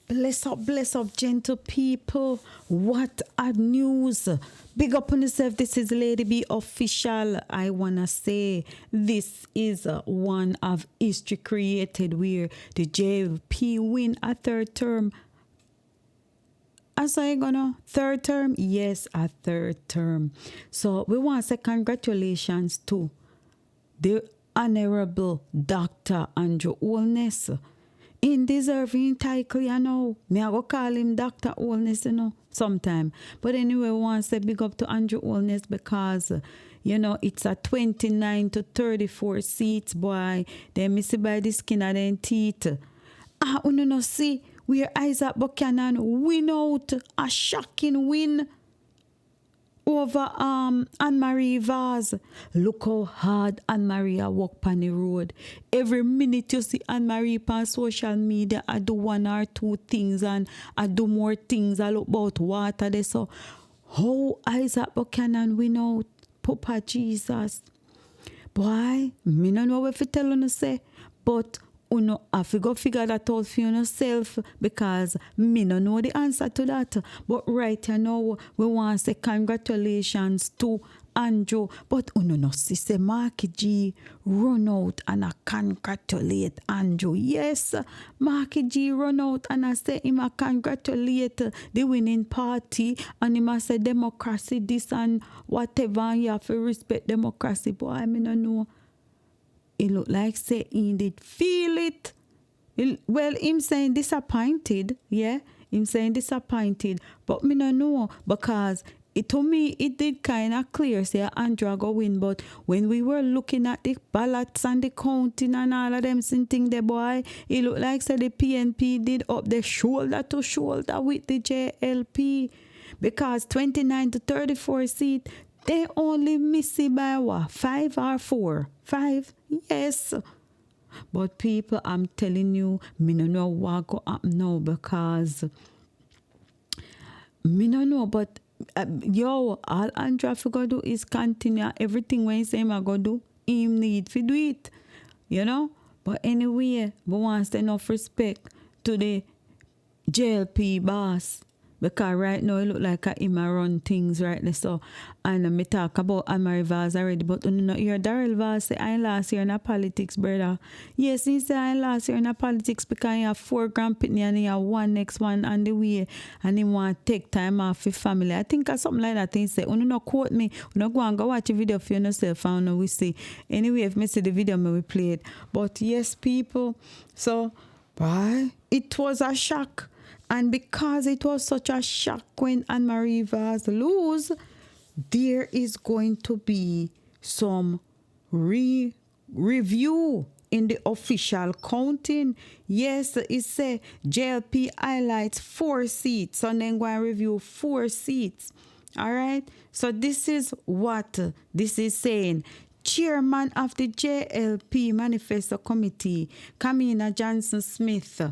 Bless up, gentle people. What a news. Big up on yourself. This is Ladybeofficial. I want to say this is one of history created where the JLP win a third term. As I gonna third term? Yes, a third term. So we want to say congratulations to the Honorable Dr. Andrew Holness. In deserving title, you know. Me I go call him Dr. Holness, you know, sometime. But anyway, I want to say big up to Andrew Holness because, you know, it's a 29 to 34 seats, boy. They miss it by the skin of their teeth. You know, see, where ISAT Buchanan win out a shocking win over Anne-Marie Vaz. Look how hard Anne-Marie walk on the road. Every minute you see Anne-Marie on social media, I do one or two things and I do more things. I look about water there. So how ISAT Buchanan win out? Papa Jesus. Boy, me no know what to tell you say, but you know, have to go figure that out for yourself because me no know the answer to that. But right now, we want to say congratulations to Andrew. But you know, see, say Marky G run out and I congratulate Andrew. Yes, Marky G run out and I say him I congratulate the winning party and him I say democracy this and whatever and you have to respect democracy. But I mean, no know. It look like say he did feel it. Well, him saying disappointed, yeah. Him saying disappointed. But me no know because to me it did kind of clear say Andrew go win. But when we were looking at the ballots and the counting and all of them thing the boy, it looked like say the PNP did up the shoulder to shoulder with the JLP. Because 29 to 34 seat, they only miss it by what? 5 or 4? 5? Yes. But people, I'm telling you, me no know what go up now because me no know. But all Andrew have to do is continue everything when he say I go do. Him need to do it, you know. But anyway, we want to enough respect to the JLP boss. Because right now it look like him run things right there. So, and me talk about Anne-Marie Vaz already, but you know, you're Daryl Vaz say I last year in a politics, brother. Yes, he say I last year in a politics because he have 4 grandpitney and he have 1 next one on the way and he want to take time off his family. I think something like that he say, you no quote me, you no go and go watch a video for yourself and we see. Anyway, if me see the video, me we play it. But yes, people, so, bye. It was a shock. And because it was such a shock when Anne-Marie Vaz lose, there is going to be some review in the official counting. Yes, it say JLP highlights 4 seats. So then go and review 4 seats. All right. So this is what this is saying. Chairman of the JLP Manifesto Committee, Kamina Johnson-Smith,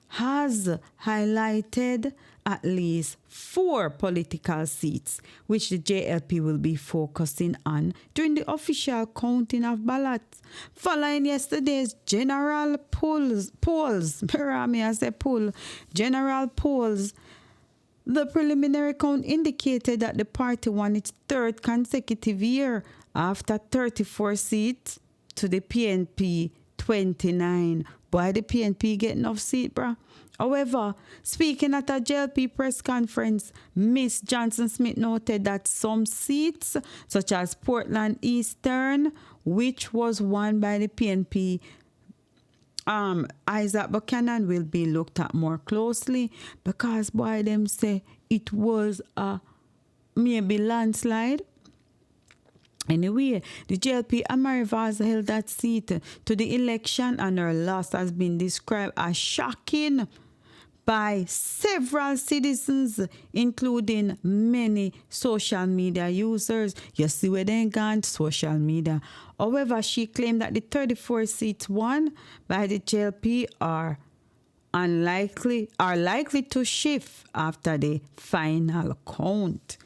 has highlighted at least 4 political seats, which the JLP will be focusing on during the official counting of ballots. Following yesterday's general polls, general polls, the preliminary count indicated that the party won its 3rd consecutive year after 34 seats to the PNP 29. Boy, the PNP get enough seat, bruh. However, speaking at a JLP press conference, Miss Johnson-Smith noted that some seats, such as Portland Eastern, which was won by the PNP, ISAT Buchanan, will be looked at more closely because, boy, them say it was a maybe landslide. Anyway, the JLP Anne-Marie Vaz held that seat to the election and her loss has been described as shocking by several citizens, including many social media users. You see where they gone, social media. However, she claimed that the 34 seats won by the JLP are likely to shift after the final count.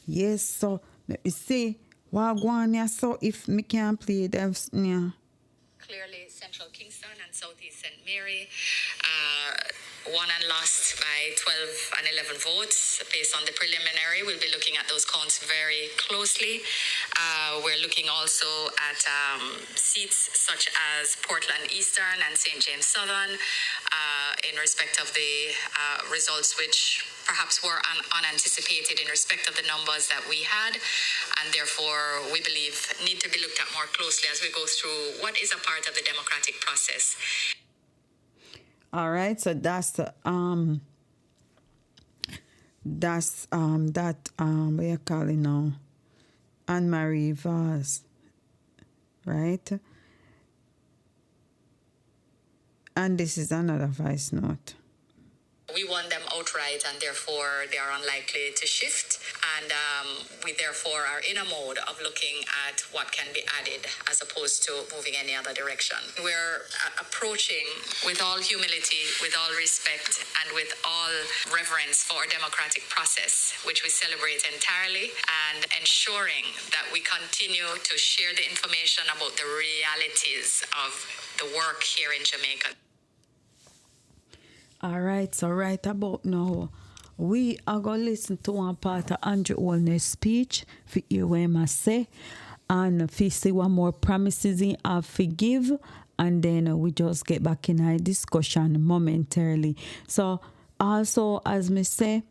Yes, so let me see. Wagwan, so if me can play them, yeah. Clearly, Central Kingston and Southeast St. Mary won and lost by 12 and 11 votes based on the preliminary. We'll be looking at those counts very closely. We're looking also at seats such as Portland Eastern and St. James Southern in respect of the results which perhaps were unanticipated in respect of the numbers that we had, and therefore we believe need to be looked at more closely as we go through what is a part of the democratic process. All right, so that's the what you call it now, Anne-Marie Vaz, right? And this is another voice note. We won them outright, and therefore they are unlikely to shift. And we therefore are in a mode of looking at what can be added as opposed to moving any other direction. We're approaching with all humility, with all respect, and with all reverence for our democratic process, which we celebrate entirely, and ensuring that we continue to share the information about the realities of the work here in Jamaica. All right, so right about now, we are going to listen to one part of Andrew Holness' speech for hear what he say, and for see what more promises he have to give, and then we just get back in our discussion momentarily. So also, as me say,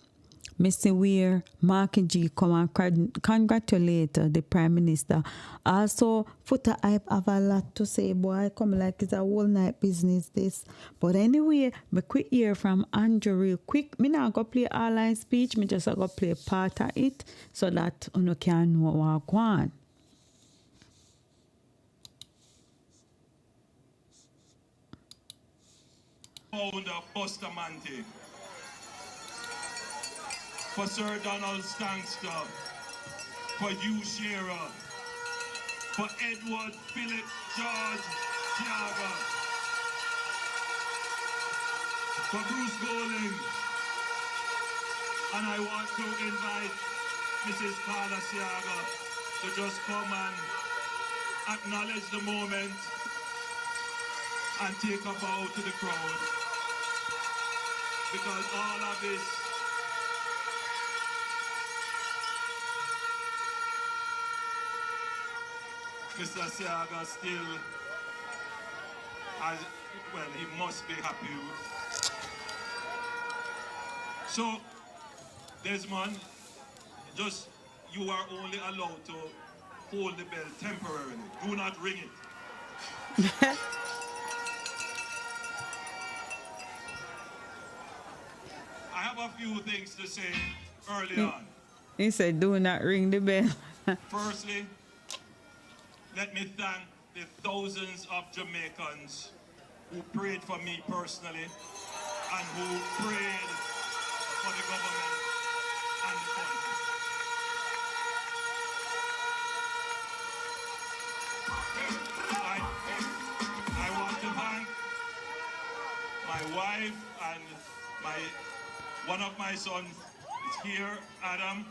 Mr. Weir, Mark and G come and congratulate the Prime Minister. Also, Foota I have a lot to say, boy. Come like it's a whole night business this. But anyway, me quick hear from Andrew real quick. Me not go play all line speech, me just go play part of it so that you can know what go on. Founder Bustamante. For Sir Donald Stanster, for Hugh Shearer, for Edward Philip George Tiaga, for Bruce Golding, and I want to invite Mrs. Carla Siaga to just come and acknowledge the moment and take a bow to the crowd, because all of this Mr. Siaga still has, well, he must be happy. So, Desmond, just, you are only allowed to hold the bell temporarily. Do not ring it. I have a few things to say early on. He said, do not ring the bell. Firstly, let me thank the thousands of Jamaicans who prayed for me personally and who prayed for the government and the country. I want to thank my wife and one of my sons is here, Adam.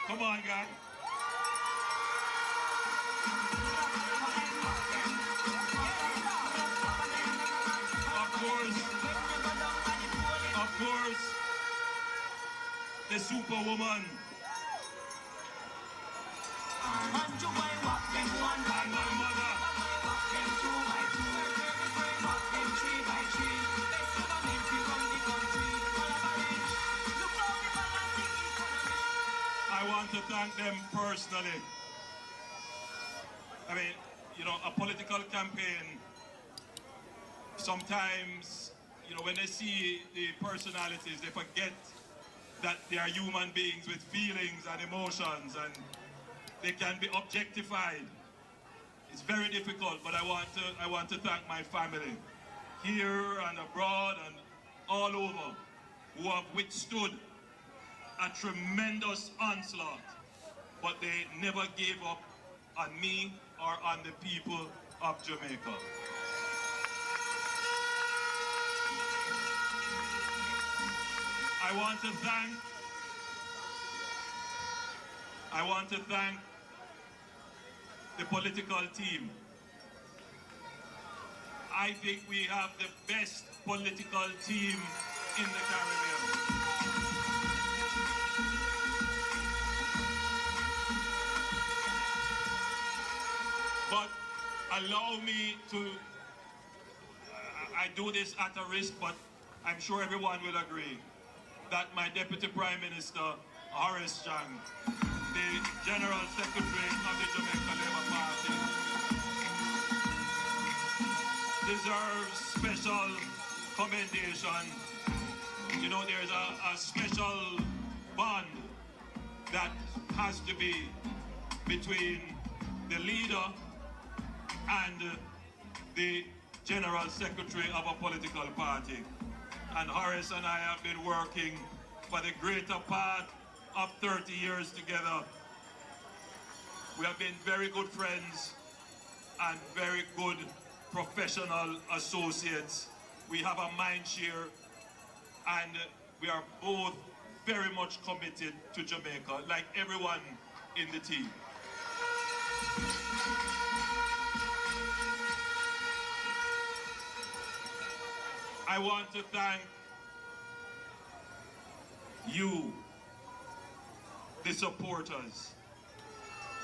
Come on, guy. Of course, the superwoman. And my mother. I want to thank them personally. I mean, you know, a political campaign, sometimes, you know, when they see the personalities, they forget that they are human beings with feelings and emotions, and they can be objectified. It's very difficult, but I want to thank my family here and abroad and all over who have withstood a tremendous onslaught, but they never gave up on me or on the people of Jamaica. I want to thank the political team. I think we have the best political team in the Caribbean. But allow me to, I do this at a risk, but I'm sure everyone will agree that my Deputy Prime Minister, Horace Chang, the General Secretary of the Jamaica Labour Party, deserves special commendation. You know, there's a special bond that has to be between the leader and the General Secretary of a political party. And Horace and I have been working for the greater part of 30 years together. We have been very good friends and very good professional associates. We have a mind share, and we are both very much committed to Jamaica, like everyone in the team. I want to thank you, the supporters.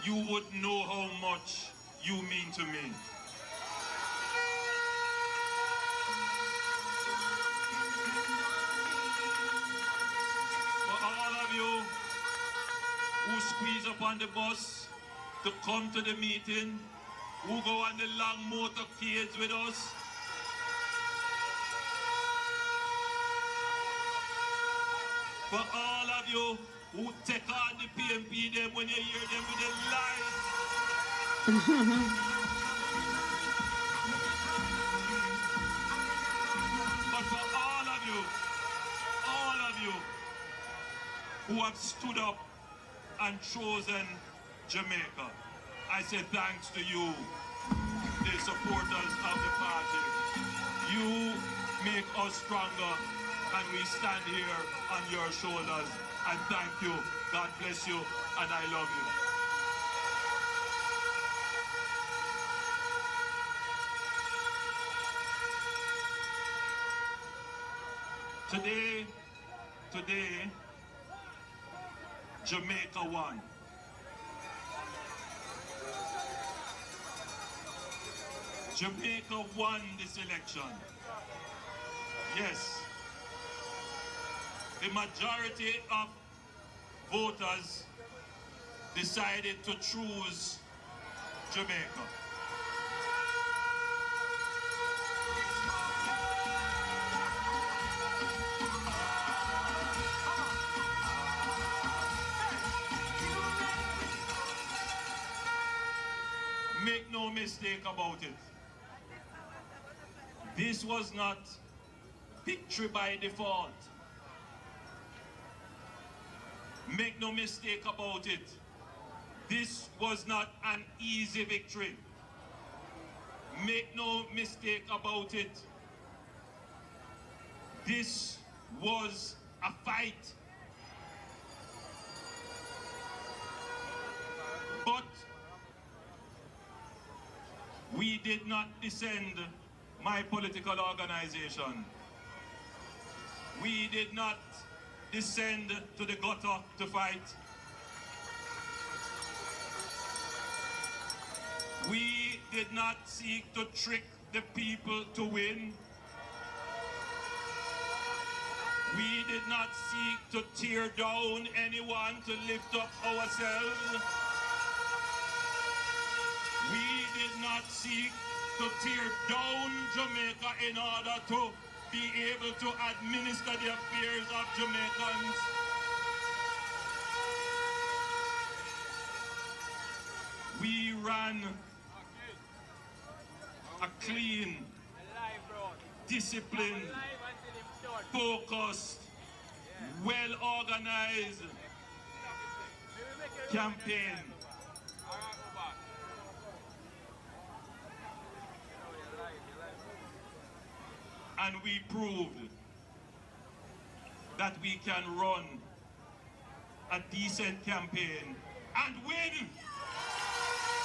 You would know how much you mean to me. For all of you who squeeze up on the bus to come to the meeting, who go on the long motorcades with us, for all of you who take on the PMP them when you hear them with the lights. But for all of you who have stood up and chosen Jamaica, I say thanks to you, the supporters of the party. You make us stronger, and we stand here on your shoulders. And thank you. God bless you, and I love you. Today, Jamaica won. Jamaica won this election. Yes. The majority of voters decided to choose Jamaica. Make no mistake about it. This was not victory by default. Make no mistake about it. This was not an easy victory. Make no mistake about it. This was a fight. But we did not descend my political organization. We did not descend to the gutter to fight. We did not seek to trick the people to win. We did not seek to tear down anyone to lift up ourselves. We did not seek to tear down Jamaica in order to be able to administer the affairs of Jamaicans. We ran a clean, disciplined, focused, well-organized campaign. And we proved that we can run a decent campaign and win.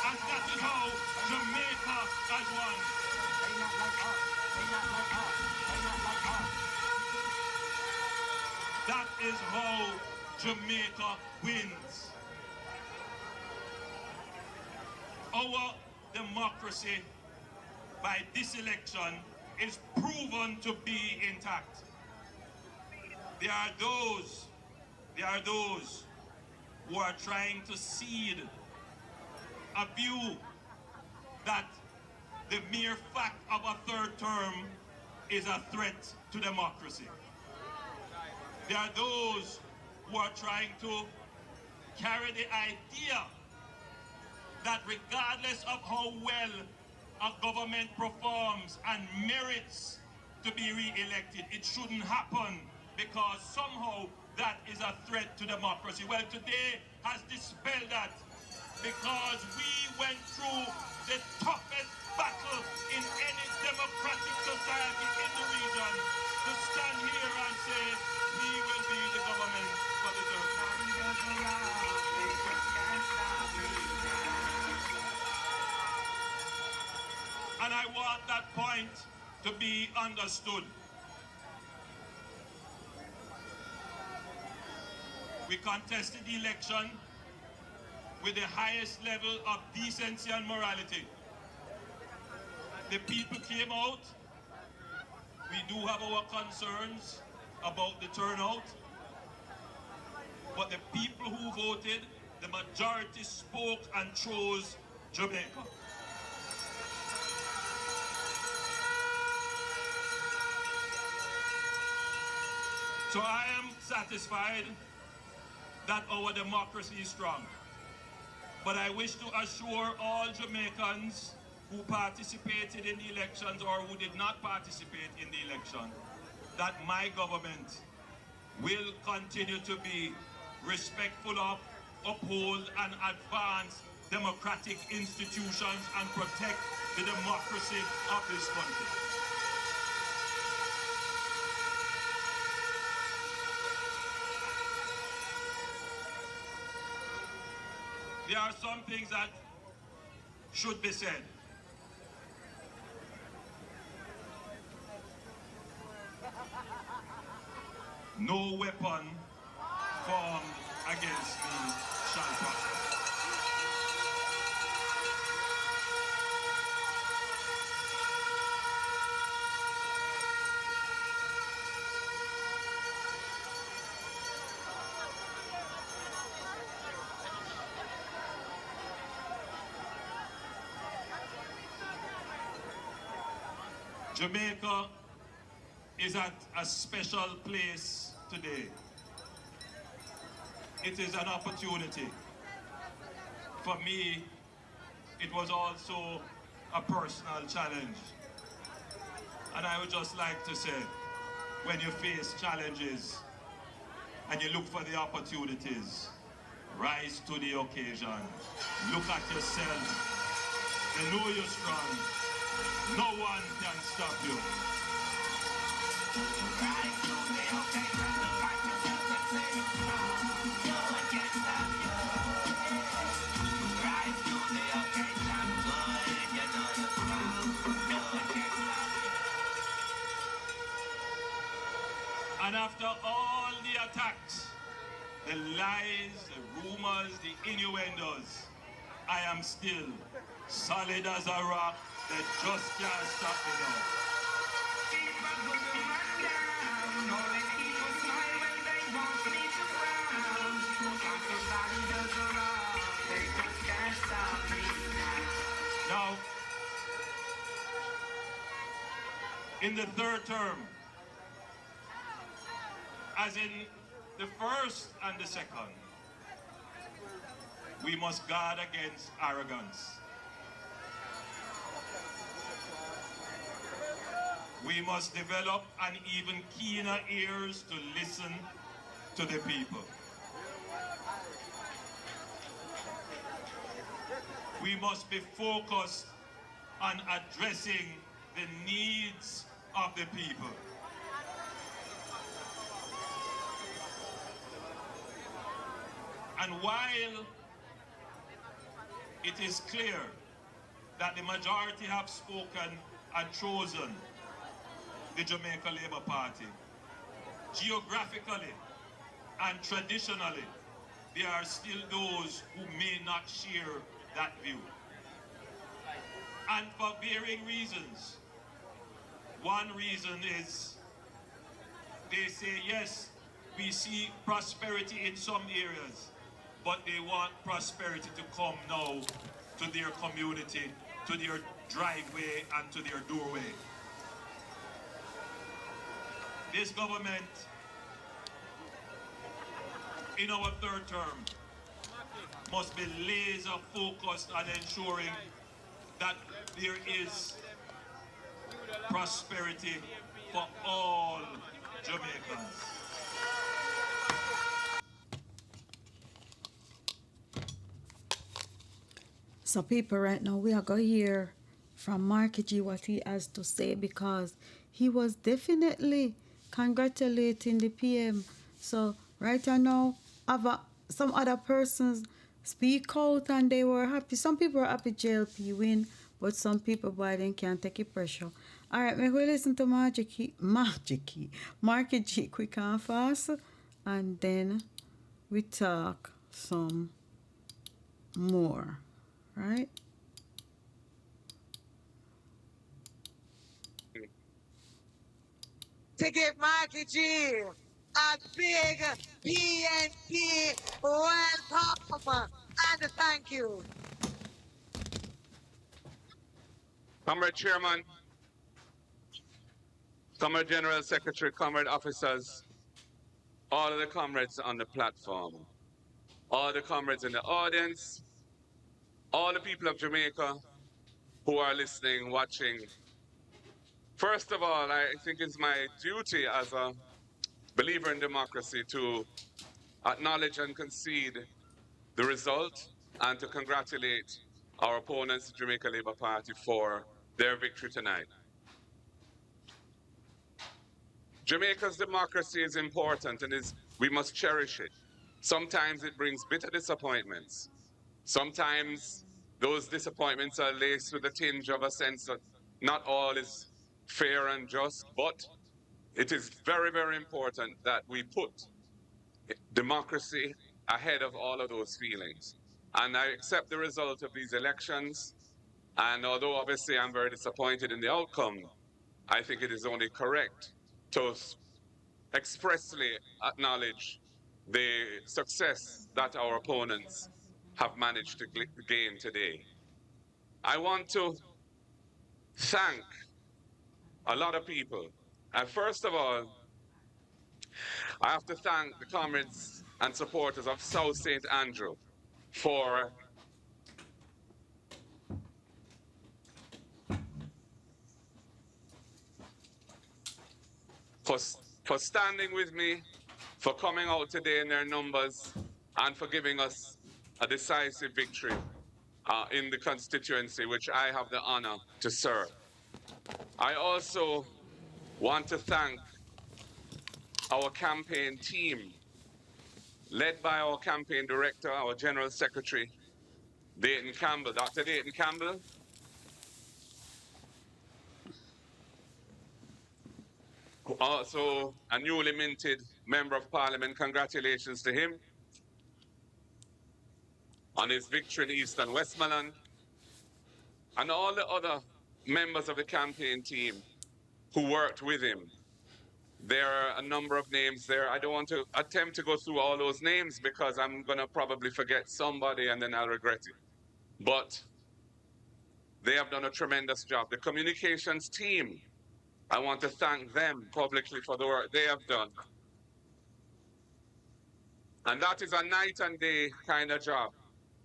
And that is how Jamaica has won. Jamaica wins. Our democracy by this election is proven to be intact. There are those who are trying to seed a view that the mere fact of a third term is a threat to democracy. There are those who are trying to carry the idea that regardless of how well a government performs and merits to be re-elected, it shouldn't happen because somehow that is a threat to democracy. Well, today has dispelled that because we went through the toughest battle in any democratic society in the region to stand here and say we will be the government for the third time. And I want that point to be understood. We contested the election with the highest level of decency and morality. The people came out. We do have our concerns about the turnout, but the people who voted, the majority spoke and chose Jamaica. So I am satisfied that our democracy is strong. But I wish to assure all Jamaicans who participated in the elections or who did not participate in the election that my government will continue to be respectful of, uphold and advance democratic institutions and protect the democracy of this country. There are some things that should be said. No weapon formed against me shall prosper. Jamaica is at a special place today. It is an opportunity. For me, it was also a personal challenge. And I would just like to say, when you face challenges and you look for the opportunities, rise to the occasion. Look at yourself. You know you're strong. No one can stop you. Rise to the occasion. Look at yourself and say you're strong. No one can stop you. Rise to the occasion. Boy, you know you're strong. No one can stop you. And after all the attacks, the lies, the rumors, the innuendos, I am still solid as a rock. They just can't stop me now. Now, in the third term, as in the first and the second, we must guard against arrogance. We must develop an even keener ears to listen to the people. We must be focused on addressing the needs of the people. And while it is clear that the majority have spoken and chosen the Jamaica Labour Party, geographically And traditionally, there are still those who may not share that view. And for varying reasons. One reason is they say, yes, we see prosperity in some areas, but they want prosperity to come now to their community, to their driveway, and to their doorway. This government, in our third term, must be laser focused on ensuring that there is prosperity for all Jamaicans. So people right now we are going to hear from Marky G what he has to say because he was definitely congratulating the PM. So right now some other persons speak out and they were happy. Some people were happy JLP win, but some people boy they can't take the pressure. Alright, me go listen to Marky G quick and fast and then we talk some more. Right? To give Mikey G a big PNP welcome and thank you. Comrade Chairman, Comrade General Secretary, Comrade Officers, all of the comrades on the platform, all the comrades in the audience, all the people of Jamaica who are listening, watching. First of all, I think it's my duty as a believer in democracy to acknowledge and concede the result and to congratulate our opponents, the Jamaica Labour Party, for their victory tonight. Jamaica's democracy is important and we must cherish it. Sometimes it brings bitter disappointments. Sometimes those disappointments are laced with a tinge of a sense that not all is fair and just, but it is very, very important that we put democracy ahead of all of those feelings. And I accept the result of these elections. And although obviously I'm very disappointed in the outcome, I think it is only correct to expressly acknowledge the success that our opponents have managed to gain today. I want to thank a lot of people. First of all, I have to thank the comrades and supporters of South St. Andrew for standing with me, for coming out today in their numbers, and for giving us a decisive victory in the constituency, which I have the honor to serve. I also want to thank our campaign team, led by our campaign director, our General Secretary, Dayton Campbell, Dr. Dayton Campbell. Also a newly minted Member of Parliament. Congratulations to him on his victory in East and Westmoreland. And all the other members of the campaign team who worked with him. There are a number of names there. I don't want to attempt to go through all those names because I'm going to probably forget somebody and then I'll regret it. But they have done a tremendous job. The communications team, I want to thank them publicly for the work they have done. And that is a night and day kind of job.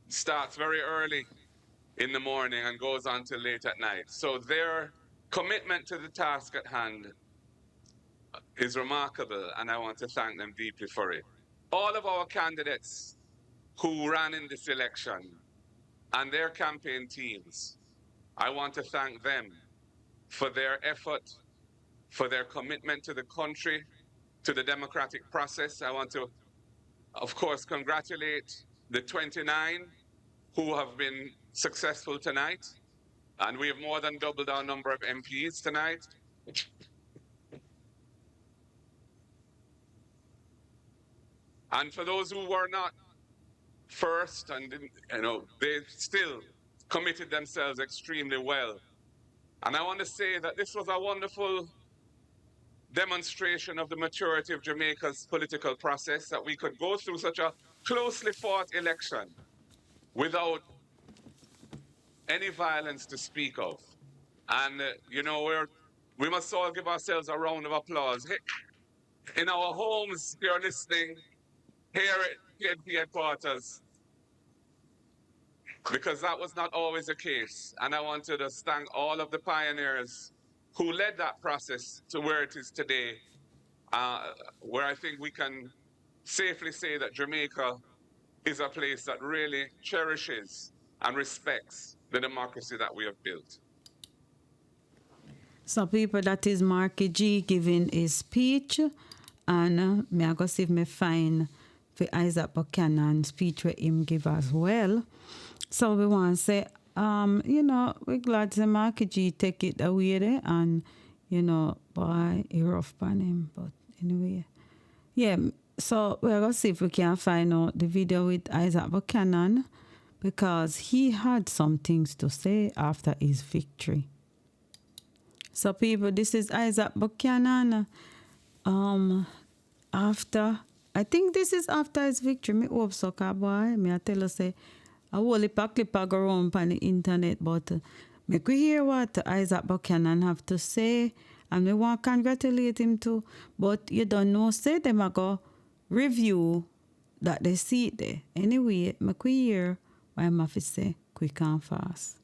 It starts very early in the morning and goes on till late at night. So their commitment to the task at hand is remarkable, and I want to thank them deeply for it. All of our candidates who ran in this election and their campaign teams, I want to thank them for their effort, for their commitment to the country, to the democratic process. I want to, of course, congratulate the 29 who have been successful tonight. And we have more than doubled our number of MPs tonight. And for those who were not first and didn't, they still committed themselves extremely well. And I want to say that this was a wonderful demonstration of the maturity of Jamaica's political process, that we could go through such a closely fought election without any violence to speak of. And, we must all give ourselves a round of applause. In our homes, if you're listening, here at PNP headquarters, because that was not always the case. And I want to just thank all of the pioneers who led that process to where it is today, where I think we can safely say that Jamaica is a place that really cherishes and respects the democracy that we have built. So people, that is Marky G giving his speech, and me I go see if me find for ISAT Buchanan speech where him give as well. So we want to say, we're glad to Marky G take it away there, and boy, he rough on him, but anyway, yeah. So we're gonna see if we can find out the video with ISAT Buchanan, because he had some things to say after his victory. So people, this is ISAT Buchanan. I think this is after his victory. Me hope so, boy. Me I tell you say, I will heap a clip go around on the internet, but me could hear what ISAT Buchanan have to say, and we want to congratulate him too. But you don't know, say them I go review that they see it there. Anyway, me could hear what I'm have to say quick and fast.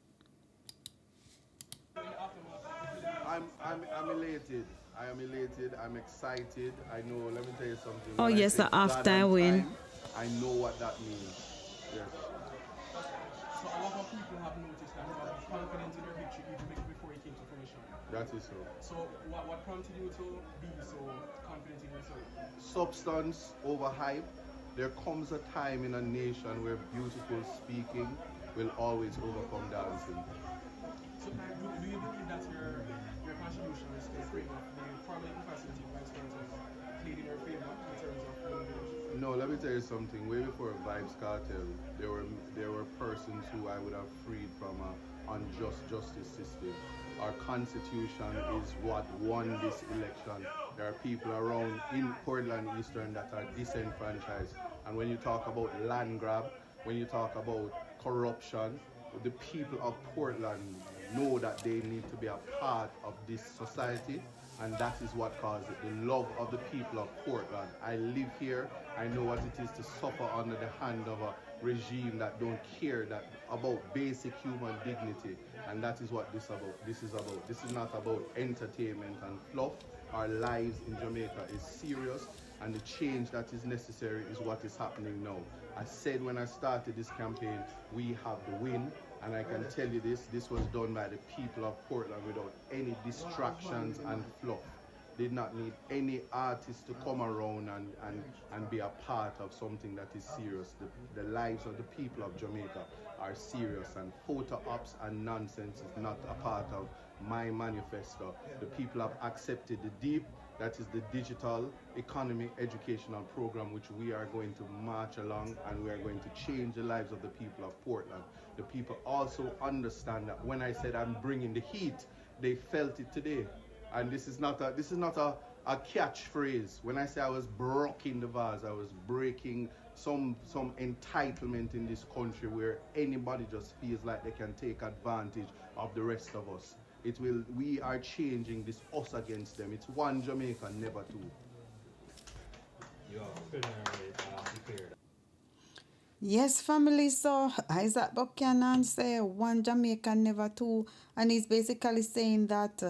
I'm elated. I am elated. I'm excited. I know. Let me tell you something. Oh When I yes, say the after God on win. time, I know what that means. Yes. So a lot of people have noticed that you were confident in your victory even before it came to fruition. That is so. So what prompted you to be so confident in yourself? Substance over hype. There comes a time in a nation where beautiful speaking will always overcome dancing. So do you believe that your contribution is great enough? The family capacity vice versa played in your favor in terms of leadership? No, let me tell you something. Way before Vibes Cartel, there were persons who I would have freed from an unjust justice system. Our constitution is what won this election. There are people around in Portland Eastern that are disenfranchised. And when you talk about land grab, when you talk about corruption, the people of Portland know that they need to be a part of this society, and that is what caused it. The love of the people of Portland. I live here. I know what it is to suffer under the hand of a regime that don't care about basic human dignity, and that is what this is about. This is not about entertainment and fluff. Our lives in Jamaica is serious, and the change that is necessary is what is happening now. I said when I started this campaign, we have the win, and I can tell you this was done by the people of Portland without any distractions and fluff. Did not need any artist to come around and be a part of something that is serious. The lives of the people of Jamaica are serious, and photo ops and nonsense is not a part of my manifesto. The people have accepted the deep. That is the digital economy educational program which we are going to march along, and we are going to change the lives of the people of Portland. The people also understand that when I said I'm bringing the heat, they felt it today. And this is not a catchphrase. When I say I was breaking the vase, I was breaking some entitlement in this country where anybody just feels like they can take advantage of the rest of us. We are changing this us against them. It's one Jamaica, never two. You have preliminarily declared. Yes, family. So ISAT Buchanan say one Jamaica, never two, and he's basically saying that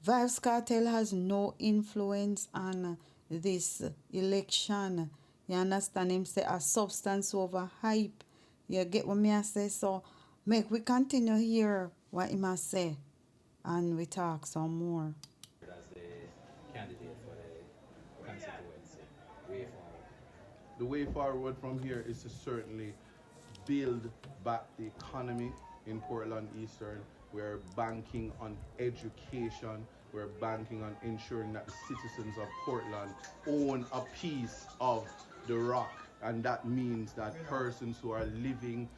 Vibes Cartel has no influence on this election. You understand him say a substance over hype. You get what me I say? So make we continue here what him I say, and we talk some more. As the candidate for the constituency, way forward. The way forward from here is to certainly build back the economy in Portland Eastern. We're banking on education. We're banking on ensuring that the citizens of Portland own a piece of the rock, and that means that persons who are living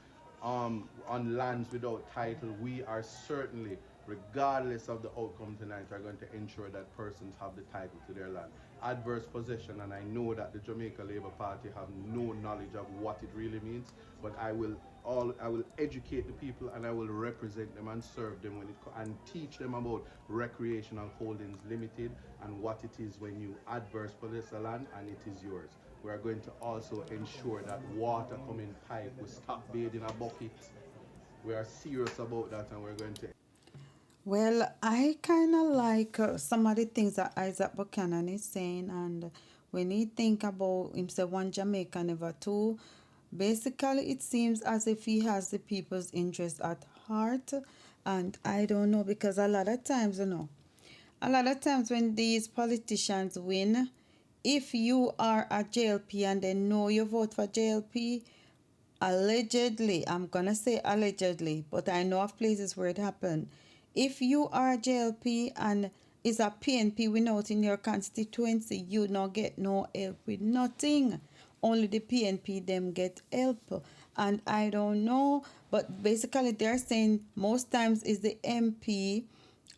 on lands without title, we are certainly, regardless of the outcome tonight, are going to ensure that persons have the title to their land. Adverse possession, and I know that the Jamaica Labour Party have no knowledge of what it really means, but I will educate the people, and I will represent them and serve them and teach them about recreational holdings limited and what it is when you adverse possess a land and it is yours. We are going to also ensure that water coming pipe will stop bathing a bucket. We are serious about that, and we're going to. Well, I kind of like some of the things that Isaac Buchanan is saying, and when he think about himself, one Jamaica, never two, basically it seems as if he has the people's interest at heart, and I don't know, because a lot of times, when these politicians win, if you are a JLP and they know you vote for JLP, allegedly, I'm gonna say allegedly, but I know of places where it happened. If you are a JLP and is a PNP without in your constituency, you not get no help with nothing. Only the PNP them get help. And I don't know, but basically they're saying most times is the MP,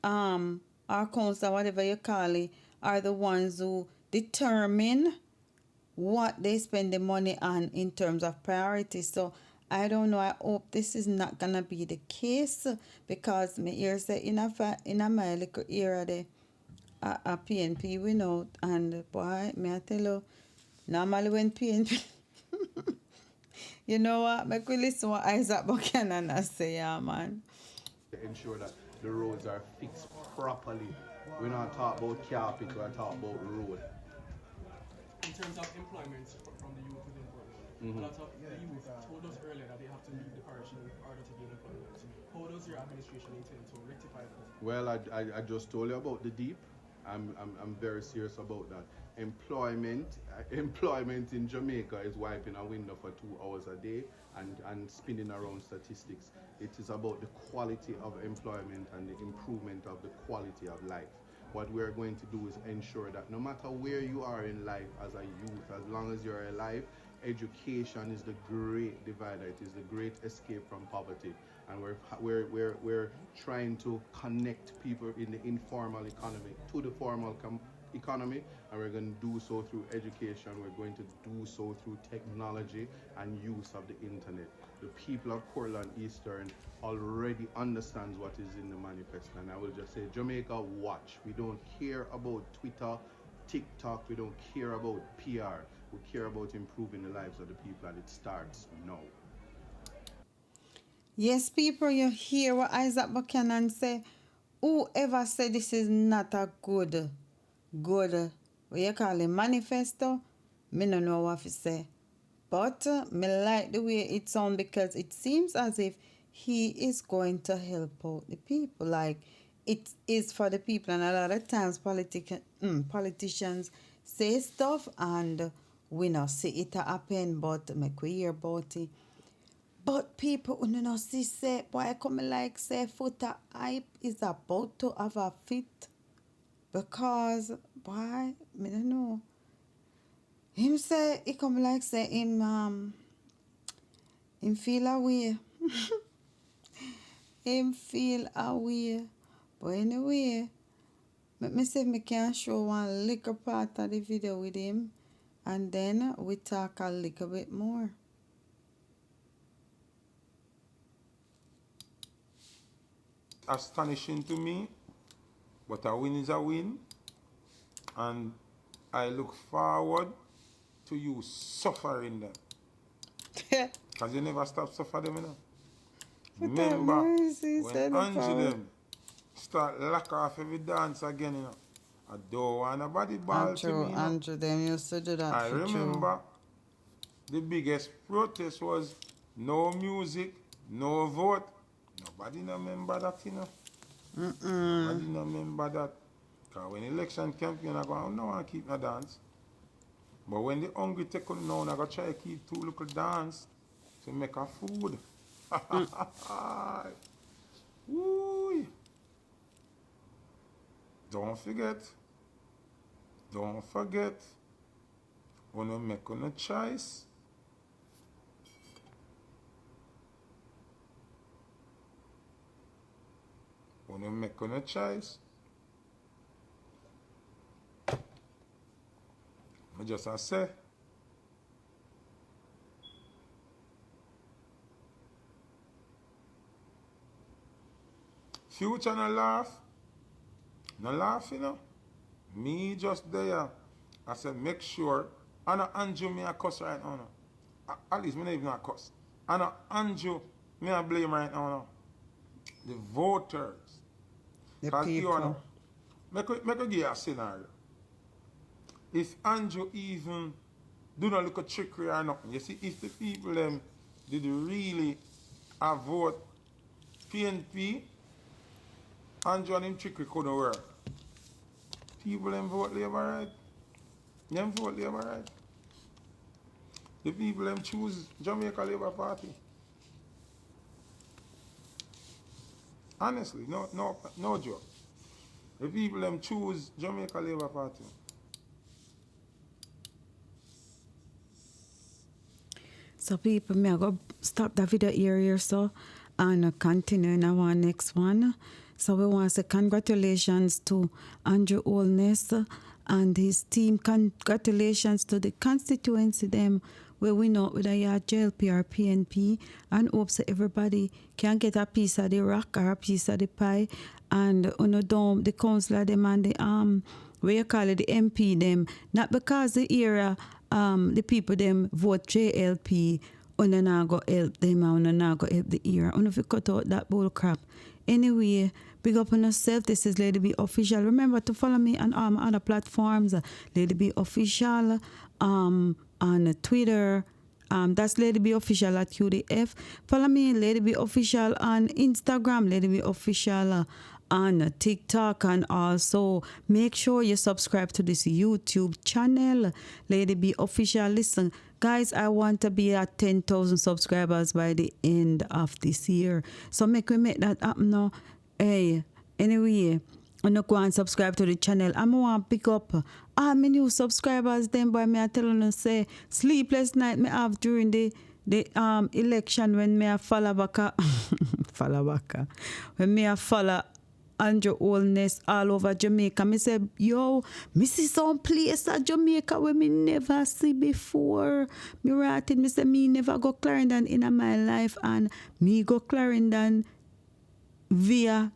or council, whatever you call it, are the ones who determine what they spend the money on in terms of priorities. So I don't know. I hope this is not gonna be the case, because me hear say in my little era the a PNP we know, and boy, me I tell you, normally when PNP you know what, make we listen what Isaac Buchanan has say, yeah man. Ensure that the roads are fixed properly. We're not talking about carpet, we're talking about road. In terms of employment from the youth within Portland, a lot of the youth told us earlier that they have to leave the parish in order to gain employment. How does your administration intend to rectify that? Well, I just told you about the deep. I'm very serious about that. Employment in Jamaica is wiping a window for 2 hours a day and spinning around statistics. It is about the quality of employment and the improvement of the quality of life. What we're going to do is ensure that no matter where you are in life as a youth, as long as you're alive, education is the great divider. It is the great escape from poverty. And we're trying to connect people in the informal economy to the formal economy, and we're going to do so through education. We're going to do so through technology and use of the internet. The people of Portland Eastern already understands what is in the manifesto, and I will just say, Jamaica, watch. We don't care about Twitter, TikTok. We don't care about PR. We care about improving the lives of the people, and it starts now. Yes, people, you hear what Isaac Buchanan say. Whoever said this is not a good, what you call it, manifesto, me no know what to say. But me like the way it sounds, because it seems as if he is going to help out the people. Like, it is for the people, and a lot of times politicians say stuff and we not see it happen, but make we hear about it. But people who don't see say, boy, I come like say Foota hype is about to have a fit. Because, boy, me don't know. Him say, he come like say him feel away. Him feel away. But anyway, let me see if me can show one little part of the video with him. And then we talk a little bit more. Astonishing to me, but a win is a win, and I look forward to you suffering them, because you never stop suffering them, you know. Remember when Angie them start lock off every dance again, you know. I don't want nobody ball to me, you know. Andrew them used to do that. I remember the biggest protest was no music, no vote. Nobody no remember that, you know. Nobody no remember that. Because when election campaign, I go, I don't want to keep no dance. But when the hungry take on now, I go try to keep 2 little dance to make a food. Woo. Don't forget, Wanna make a choice. Wanna make a choice. I just say. Future no laugh. No laugh, you know. Me just there. I said, make sure. I know Andrew me a cuss right now. No. At least me not even a cuss. I know Andrew me a blame right now. No. The voters. The people. Make a give you a scenario. If Andrew even do not look a trickery or nothing, you see, if the people them did really vote PNP, Andrew and him trickery couldn't work. People them vote Labour right. Them vote Labour right. The people them choose Jamaica Labour Party. Honestly, no joke. The people them choose Jamaica Labour Party. So people, me I go stop the video here so and continue in our next one. So we want to say congratulations to Andrew Holness and his team. Congratulations to the constituency them where we know whether you are JLP or PNP, and hope that everybody can get a piece of the rock or a piece of the pie. And the councillor them and the where you call it the MP them, not because the era the people them vote JLP, and not go help them and not go help the era. And if you cut out that bull crap. Anyway, big up on yourself. This is Ladybeofficial. Remember to follow me on all my other platforms. Ladybeofficial on Twitter. That's Ladybeofficial at UDF. Follow me, Ladybeofficial on Instagram, Ladybeofficial on TikTok, and also make sure you subscribe to this YouTube channel, Ladybeofficial. Listen, guys, I want to be at 10,000 subscribers by the end of this year. So make that happen now. Hey, anyway, I'm not going to subscribe to the channel. I'm going to pick up my new subscribers. Then by me, I tell them say sleepless night me have during the election when me a follow back when me a follow Andrew Holness all over Jamaica. Me say, yo, me see some place at Jamaica where me never see before. Me writing, me say, me never go Clarendon in my life, and me go Clarendon via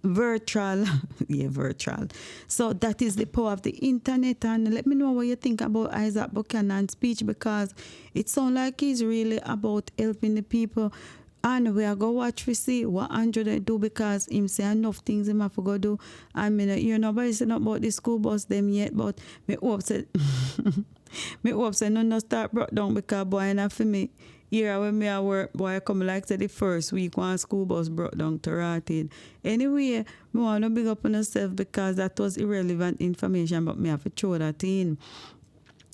virtual. Yeah, virtual. So that is the power of the internet. And let me know what you think about ISAT Buchanan's speech, because it sounds like he's really about helping the people. And we are going to watch to see what Andrew they do, because him say enough things him have to go do. I mean, you know, nobody say nothing about the school bus them yet, but me hope say me hope say no start brought down, because boy enough for me. Here when me at work, boy I come like say the first week one school bus brought down to rotted. Anyway, me want to big up on yourself, because that was irrelevant information, but me have to throw that in.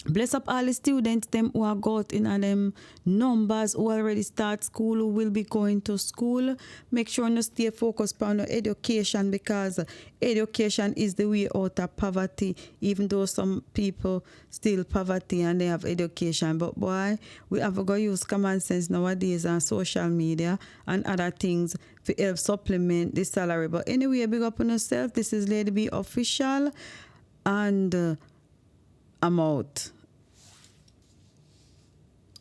Bless up all the students them who are got in and them numbers who already start school, who will be going to school. Make sure you stay focused on education, because education is the way out of poverty, even though some people still poverty and they have education. But boy, we have to go use common sense nowadays and social media and other things to help supplement the salary. But anyway, big up on yourself. This is Ladybeofficial, and I'm out.